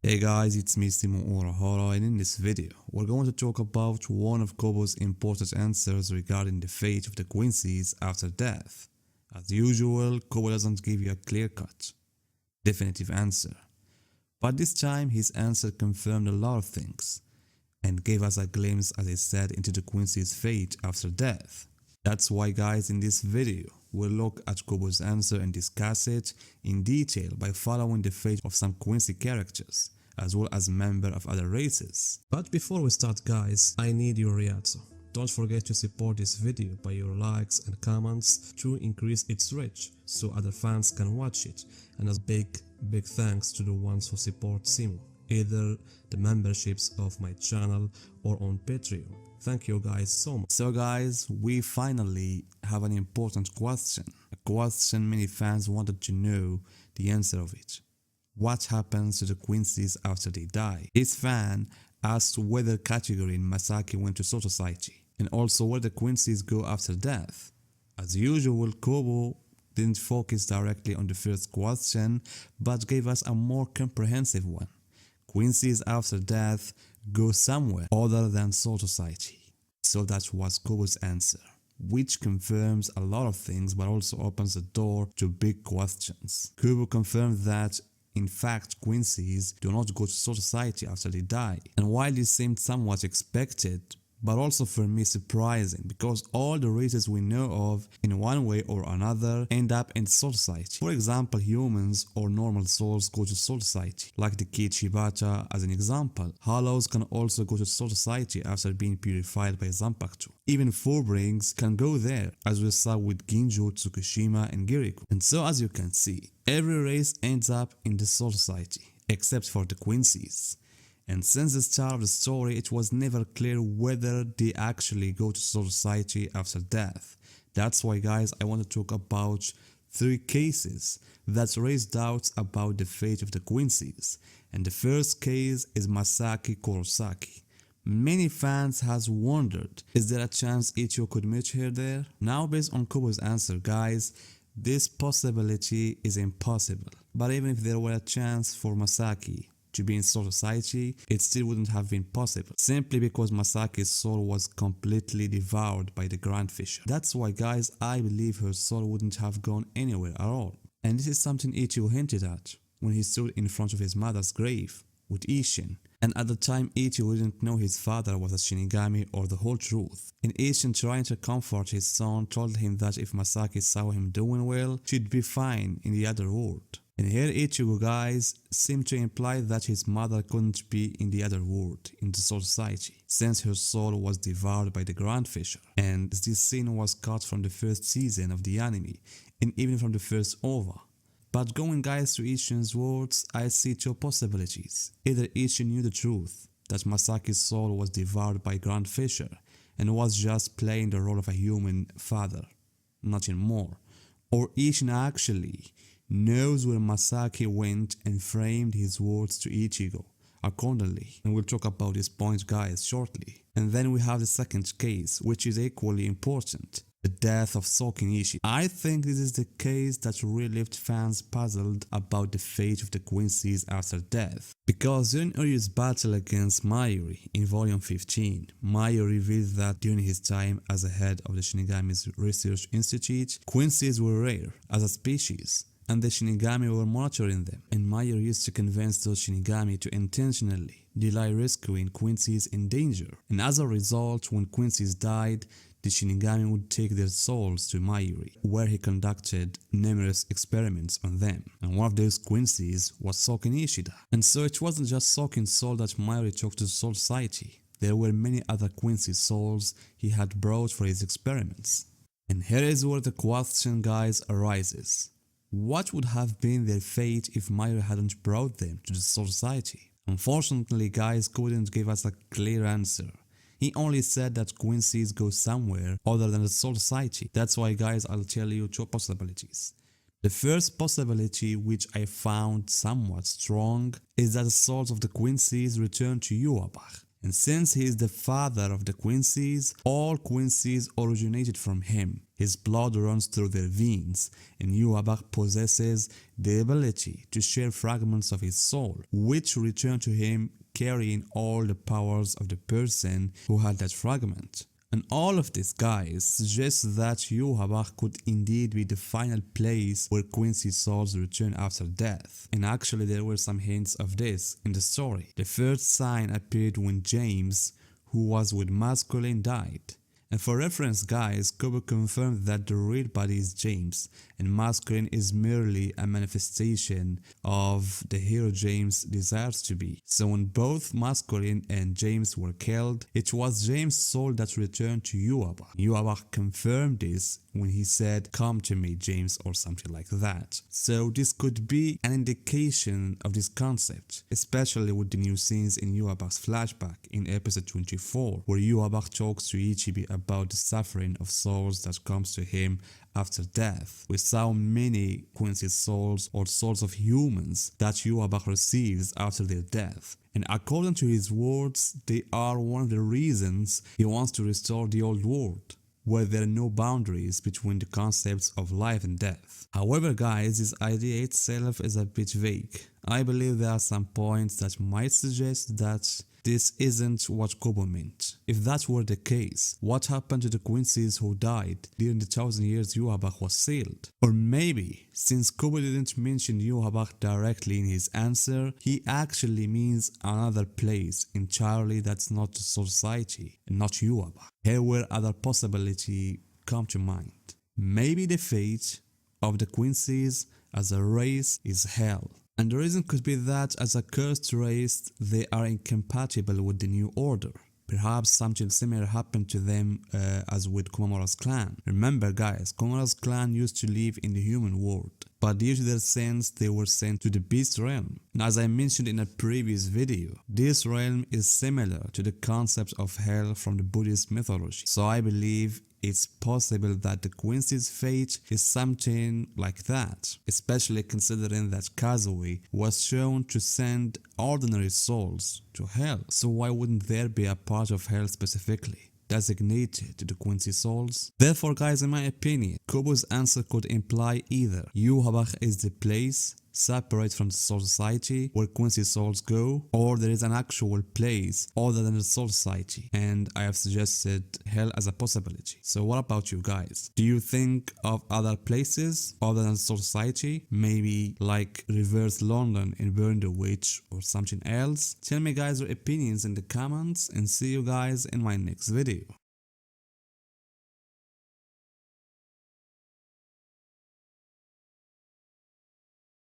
Hey guys, it's me Simo Urahara, and in this video, we're going to talk about one of Kubo's important answers regarding the fate of the Quincies after death. As usual, Kubo doesn't give you a clear-cut, definitive answer. But this time, his answer confirmed a lot of things, and gave us a glimpse, as I said, into the Quincy's fate after death. That's why guys, in this video, we'll look at Kubo's answer and discuss it in detail by following the fate of some Quincy characters, as well as members of other races. But before we start guys, I need your reaction. Don't forget to support this video by your likes and comments to increase its reach so other fans can watch it, and a big thanks to the ones who support Simo, either the memberships of my channel or on Patreon. Thank you guys so much. So guys, we finally have an important question. A question many fans wanted to know the answer of it. What happens to the Quincies after they die? This fan asked whether Kategori and Masaki went to Soul Society, and also where the Quincies go after death. As usual, Kubo didn't focus directly on the first question, but gave us a more comprehensive one. Quincies after death go somewhere other than Soul Society. So that was Kubo's answer, which confirms a lot of things but also opens the door to big questions. Kubo confirmed that in fact Quincies do not go to Soul Society after they die, and while this seemed somewhat expected, but also for me surprising, because all the races we know of in one way or another end up in Soul Society. For example, humans or normal souls go to Soul Society, like the kid Shibata as an example. Hollows can also go to Soul Society after being purified by Zanpakuto. Even Fullbrings can go there, as we saw with Ginjo, Tsukushima and Giriko. And so as you can see, every race ends up in the Soul Society, except for the Quincies. And since the start of the story, it was never clear whether they actually go to Soul Society after death. That's why guys, I want to talk about 3 cases that raise doubts about the fate of the Quincies. And the first case is Masaki Kurosaki. Many fans has wondered, is there a chance Ichigo could meet her there? Now based on Kubo's answer guys, this possibility is impossible. But even if there were a chance for Masaki to be in Soul Society, it still wouldn't have been possible, simply because Masaki's soul was completely devoured by the Grand Fisher. That's why guys, I believe her soul wouldn't have gone anywhere at all. And this is something Ichigo hinted at when he stood in front of his mother's grave with Isshin. And at the time Ichigo didn't know his father was a Shinigami or the whole truth. And Isshin, trying to comfort his son, told him that if Masaki saw him doing well, she'd be fine in the other world. And here Ichigo guys seemed to imply that his mother couldn't be in the other world, in the Soul Society, since her soul was devoured by the Grand Fisher. And this scene was cut from the first season of the anime, and even from the first OVA. But going guys to Isshin's words, I see 2 possibilities. Either Isshin knew the truth, that Masaki's soul was devoured by Grand Fisher, and was just playing the role of a human father, nothing more. Or Isshin actually knows where Masaki went and framed his words to Ichigo accordingly, and we'll talk about this point guys shortly. And then we have the second case, which is equally important, the death of Soken Ishii. I think this is the case that really left fans puzzled about the fate of the Quincies after death, because during Uryu's battle against Mayuri in volume 15, Mayuri revealed that during his time as a head of the Shinigami's Research Institute, Quincies were rare as a species, and the Shinigami were monitoring them, and Mayuri used to convince those Shinigami to intentionally delay rescuing Quincies in danger. And as a result, when Quincies died, the Shinigami would take their souls to Mayuri, where he conducted numerous experiments on them. And one of those Quincies was Soken Ishida. And so it wasn't just Soken's soul that Mayuri took to the Soul Society. There were many other Quincy souls he had brought for his experiments. And here is where the question guys arises. What would have been their fate if Mayuri hadn't brought them to the Soul Society? Unfortunately guys, couldn't give us a clear answer. He only said that Quincies go somewhere other than the Soul Society. That's why guys, I'll tell you 2 possibilities. The first possibility, which I found somewhat strong, is that the souls of the Quincies return to Yuabach, And since he is the father of the Quincies, all Quincies originated from him. His blood runs through their veins, and Yuabak possesses the ability to share fragments of his soul, which return to him carrying all the powers of the person who had that fragment. And all of this, guys, suggests that Yuhabak could indeed be the final place where Quincy's souls return after death. And actually there were some hints of this in the story. The first sign appeared when James, who was with Masculine, died. And for reference, guys, Kubo confirmed that the real body is James, and Masculine is merely a manifestation of the hero James desires to be. So when both Masculine and James were killed, it was James' soul that returned to Yuabak. Yuabak confirmed this when he said, "Come to me, James," or something like that. So this could be an indication of this concept, especially with the new scenes in Yuabak's flashback in episode 24, where Yuabak talks to Ichibi about the suffering of souls that comes to him after death. We saw many Quincy's souls or souls of humans that Yuabak receives after their death. And according to his words, they are one of the reasons he wants to restore the old world, where there are no boundaries between the concepts of life and death. However, guys, this idea itself is a bit vague. I believe there are some points that might suggest that this isn't what Kubo meant. If that were the case, what happened to the Quincies who died during the 1000 years Yuhabak was sealed? Or maybe, since Kubo didn't mention Yuhabak directly in his answer, he actually means another place entirely that's not the society and not Yuhabak. Here where other possibility come to mind. Maybe the fate of the Quincies as a race is hell. And the reason could be that as a cursed race, they are incompatible with the new order. Perhaps something similar happened to them as with Komamura's clan. Remember, guys, Komamura's clan used to live in the human world, but due to their sins, they were sent to the beast realm. And as I mentioned in a previous video, this realm is similar to the concept of hell from the Buddhist mythology. So I believe it's possible that the Quincy's fate is something like that, especially considering that Kazui was shown to send ordinary souls to hell. So why wouldn't there be a part of hell specifically designated to the Quincy souls? Therefore, guys, in my opinion, Kubo's answer could imply either Yuhabak is the place separate from the Soul Society where Quincy souls go, or there is an actual place other than the Soul Society, and I have suggested hell as a possibility. So what about you guys? Do you think of other places other than Soul Society? Maybe like reverse London and Burn the Witch or something else? Tell me, guys, your opinions in the comments, and see you guys in my next video.